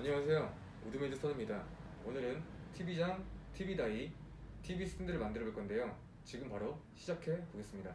안녕하세요, 우드메이드선입니다. 오늘은 TV장, TV다이, TV스텐드를 만들어 볼 건데요. 지금 바로 시작해 보겠습니다.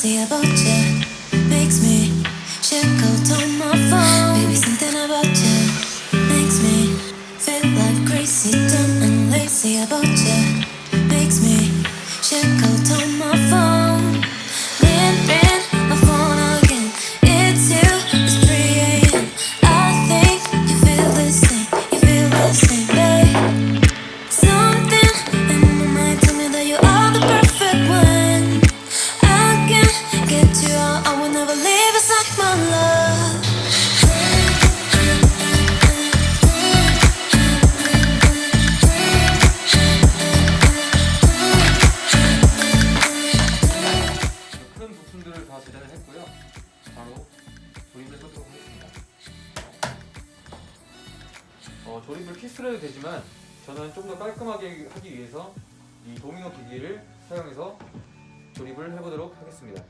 About you makes me check out on my phone. Baby, something about you makes me feel like crazy, dumb and lazy. About you makes me check out on my phone. Ring my phone again. It's you. It's 3 a.m. I think you feel the same. You feel the same, babe. Something in my mind tell me that you are the perfect one. I will never leave, it's like my love. 큰 부품들을 다 제작을 했고요. 바로 조립을 해보도록 하겠습니다. 조립을 키스로 해도 되지만 저는 좀 더 깔끔하게 하기 위해서 이 도미노 기기를 사용해서 조립을 해보도록 하겠습니다.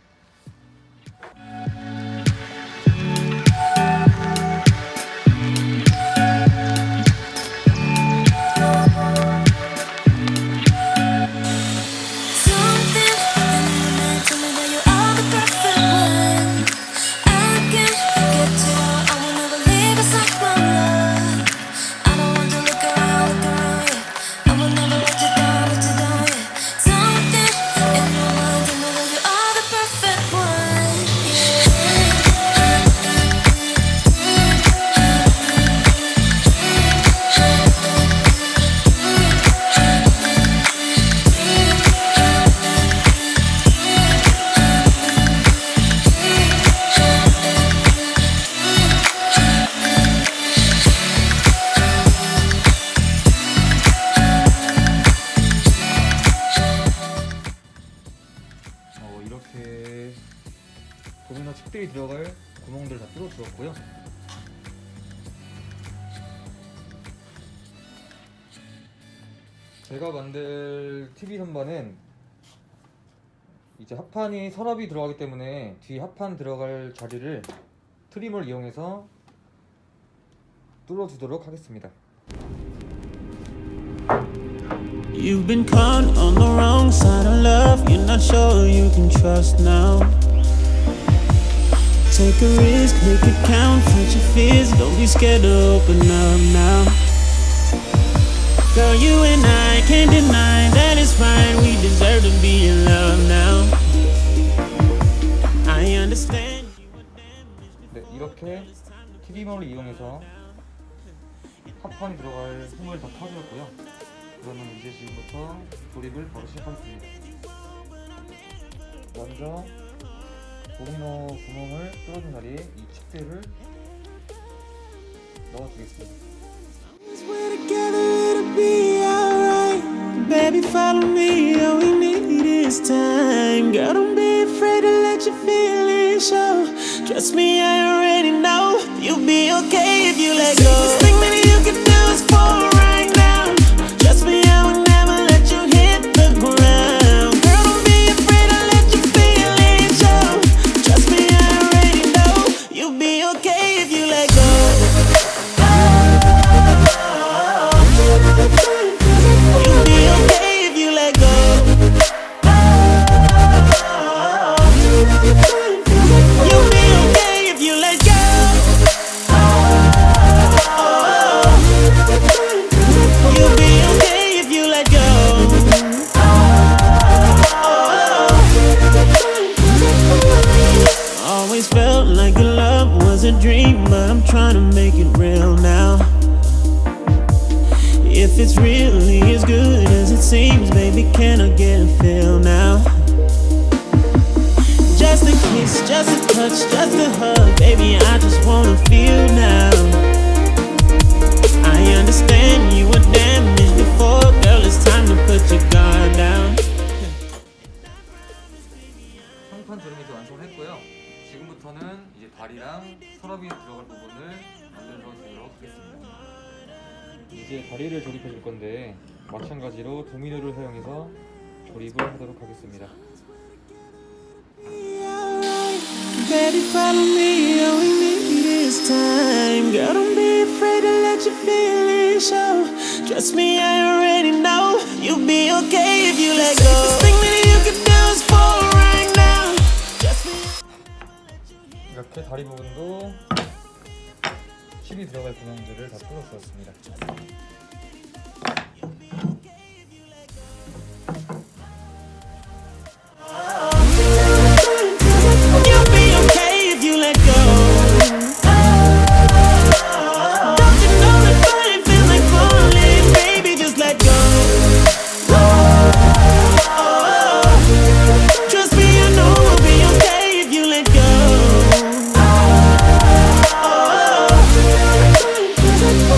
이렇게 도미노 칩들이 들어갈 구멍들 다 뚫어 주었고요. 제가 만들 TV 선반은 이제 합판이 서랍이 들어가기 때문에 뒤 합판 들어갈 자리를 트리머를 이용해서 뚫어 주도록 하겠습니다. You've been caught on the wrong side of love. You're not sure you can trust now. Take a risk, make it count. Fight your fears, don't be scared to open up now. Girl, you and I can't deny that it's right. We deserve to be in love now. I understand you were damaged. 네, 이렇게 TV모를 이용해서 합판이 들어갈 홈을 다 타주었고요. 그러면 이제 지금부터 조립을 바로 시작하겠습니다. 먼저 도미노 구멍을 뚫어준 자리에 이 칩들을 넣어주겠습니다. Baby, follow me, all we need is time. Girl, don't be afraid to let your feelings show. Trust me, I already know you'll be okay if you let go. This thing that you can do is for right now. Trust me, I will never let you hit the ground. Girl, don't be afraid to let your feelings show. Trust me, I already know you'll be okay if you let go. A dream, but I'm trying to make it real now. If it's really as good as it seems, baby, can I get a feel now? Just a kiss, just a touch, just a hug, baby, I just wanna feel now. I understand you were damaged before, girl, it's time to put your guard down. 이제 다리랑 서랍이 들어갈 부분을 만들어 주도록 하겠습니다. 이제 다리를 조립해 줄 건데 마찬가지로 도미노를 사용해서 조립을 하도록 하겠습니다. Baby, follow me, all we need is time. Girl, don't be afraid to let your feelings show. Trust me, I already know you'll be okay if you let go. Safest thing that you can do is fall right now. Trust me. 이렇게 다리 부분도 칩이 들어갈 구멍들을 다 뚫어주었습니다. You'll be okay if you let go. Don't you know that flying feels like falling? Baby, just let go. Trust me, I know we'll be okay if you let go.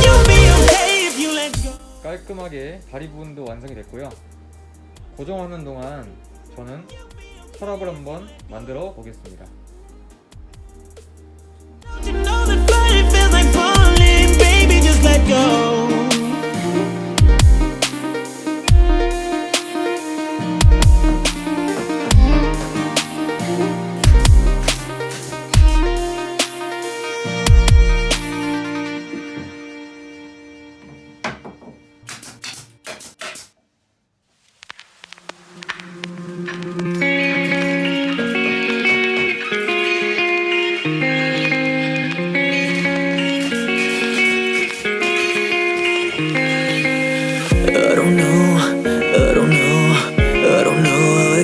You'll be okay if you let go. 깔끔하게 다리 부분도 완성이 됐고요. 고정하는 동안 저는 서랍을 한번 만들어 보겠습니다. Don't you know that flying feels like falling? Baby, just let go.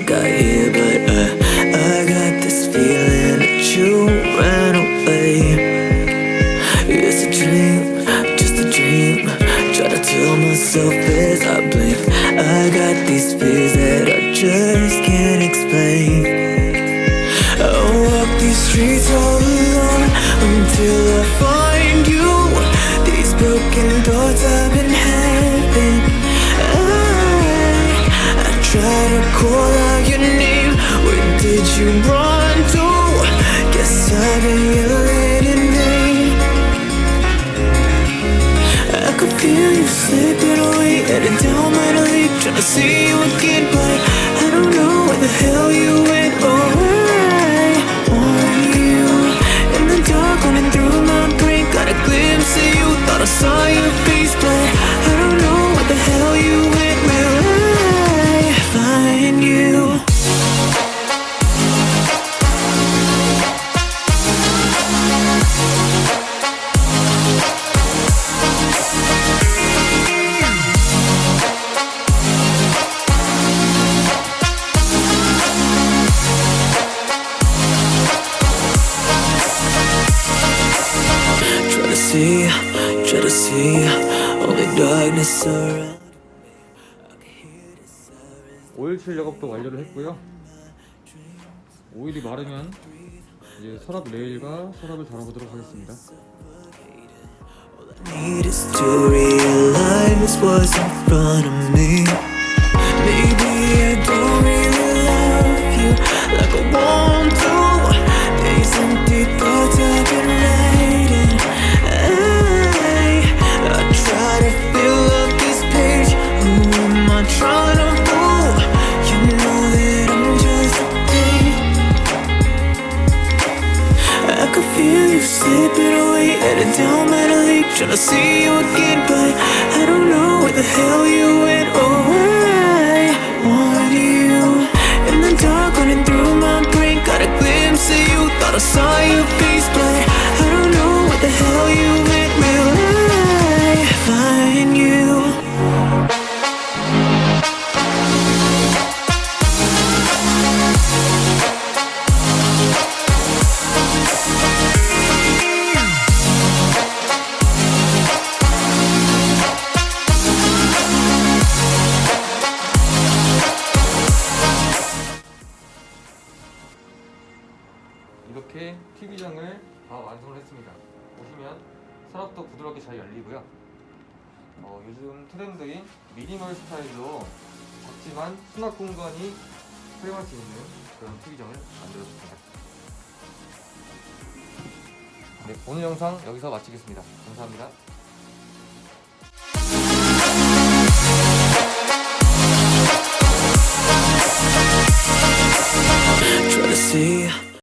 Got here, but I got this feeling that you ran away. It's a dream, just a dream. Try to tell myself as I blink. I got these fears that I just can't explain. I'll walk these streets all alone until I find you. These broken thoughts I've been having. I try to call out your name. Where did you run to? Guess I've been yelling in vain. I could feel you slipping away, headed down my lake, trying to see you again, but I don't know where the hell you went. Oh, I want you in the dark, running through my brain. Got a glimpse of you, thought I saw your face, but I don't know where the hell you went. Will I find you? Try to see, only darkness around. 오일칠 작업도 완료를 했고요. 오일이 마르면 이제 서랍 레일과 서랍을 달아보도록 하겠습니다. Need is to realize what's in front of me. Maybe I don't really love you like I want to. These empty thoughts I've been writing. I try to fill up this page. Who am I trying to fool? You know that I'm just a thing. I could feel you slipping away, headed down my lake, trying to see you again, but I don't know where the hell you went. Oh, I want you in the dark, running through my brain. Got a glimpse of you, thought I saw your face, but I don't know where the hell you went. Will I find you? 이렇게 TV장을 다 완성을 했습니다. 보시면 서랍도 부드럽게 잘 열리고요. 요즘 트렌드인 미니멀 스타일로 작지만 수납 공간이 활용할 수 있는 그런 TV장을 만들었습니다. 오늘 영상 여기서 마치겠습니다. 감사합니다.